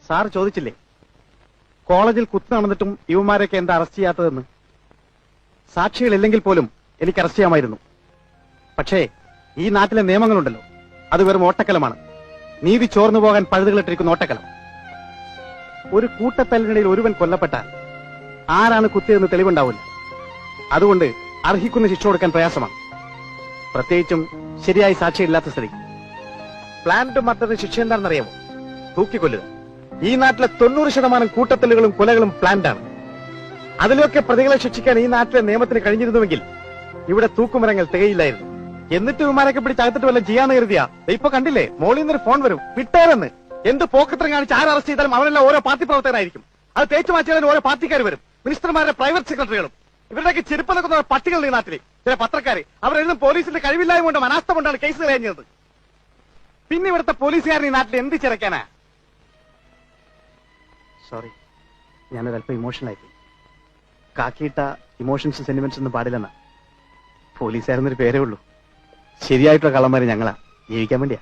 Sir ചോദിച്ചില്ലേ കോളേജിൽ കുത്തു നടന്നിട്ടും യുവമാരെയൊക്കെ എന്താ അറസ്റ്റ് ചെയ്യാത്തതെന്ന്? സാക്ഷികളില്ലെങ്കിൽ പോലും എനിക്ക് അറസ്റ്റ് ചെയ്യാമായിരുന്നു. പക്ഷേ ഈ നാട്ടിലെ നിയമങ്ങളുണ്ടല്ലോ, അത് വെറും ഓട്ടക്കലമാണ്. നീതി ചോർന്നു പോകാൻ പഴുതുകളിട്ടിരിക്കുന്ന ഓട്ടക്കലം. ഒരു കൂട്ടത്തല്ലിനിടയിൽ ഒരുവൻ കൊല്ലപ്പെട്ടാൽ ആരാണ് കുത്തിയതെന്ന് തെളിവുണ്ടാവില്ല. അതുകൊണ്ട് അർഹിക്കുന്ന ശിക്ഷ കൊടുക്കാൻ പ്രയാസമാണ്, പ്രത്യേകിച്ചും ശരിയായി സാക്ഷിയില്ലാത്ത സ്ഥിതിക്ക്. പ്ലാൻഡ് മർഡറിന് ശിക്ഷ എന്താണെന്നറിയാമോ? തൂക്കിക്കൊല്ലുക. ഈ നാട്ടിലെ 90% കൂട്ടത്തല്ലുകളും കൊലകളും പ്ലാൻഡാണ്. അതിലൊക്കെ പ്രതികളെ ശിക്ഷിക്കാൻ ഈ നാട്ടിലെ നിയമത്തിന് കഴിഞ്ഞിരുന്നുവെങ്കിൽ ഇവിടെ തൂക്കുമരങ്ങൾ തികയില്ലായിരുന്നു. എന്നിട്ട് വിമാനമൊക്കെ പിടിച്ചകത്തിട്ട് വല്ല ചെയ്യാന്ന് കരുതിയാ ഇപ്പൊ കണ്ടില്ലേ, മോളിൽ നിന്നൊരു ഫോൺ വരും, വിട്ടേരെന്ന്. എന്ത് പോക്കത്രം കാണിച്ച് ആര് അറസ്റ്റ് ചെയ്താലും അവരെല്ലാം ഓരോ പാർട്ടി പ്രവർത്തകരായിരിക്കും. അത് തേച്ചു മാറ്റിയാലും ഓരോ പാർട്ടിക്കാർ വരും, മിനിസ്റ്റർമാരുടെ പ്രൈവറ്റ് സെക്രട്ടറികളും. ഇവരുടെയൊക്കെ ചെരുപ്പ് നിൽക്കുന്ന പട്ടികൾ ഈ നാട്ടിലെ ചില പത്രക്കാര്. അവരെന്നും പോലീസിന്റെ കഴിവില്ലായ്മ കൊണ്ടും അനാസ്ഥ കൊണ്ടാണ് കേസ് കഴിഞ്ഞത്. പിന്നെ ഇവിടുത്തെ പോലീസുകാരൻ ഈ നാട്ടിൽ എന്ത് ചിരക്കാനാ? സോറി, ഞാനൊരല്പം ഇമോഷണൽ ആയിപ്പോയി. കാക്കിയിട്ട ഇമോഷൻസും സെന്റിമെന്റ്സ് ഒന്നും പാടില്ലെന്നാ. പോലീസുകാരെന്നൊരു പേരേ ഉള്ളൂ. ശരിയായിട്ടുള്ള കള്ളന്മാര് ഞങ്ങളാ, ജീവിക്കാൻ വേണ്ടിയാ.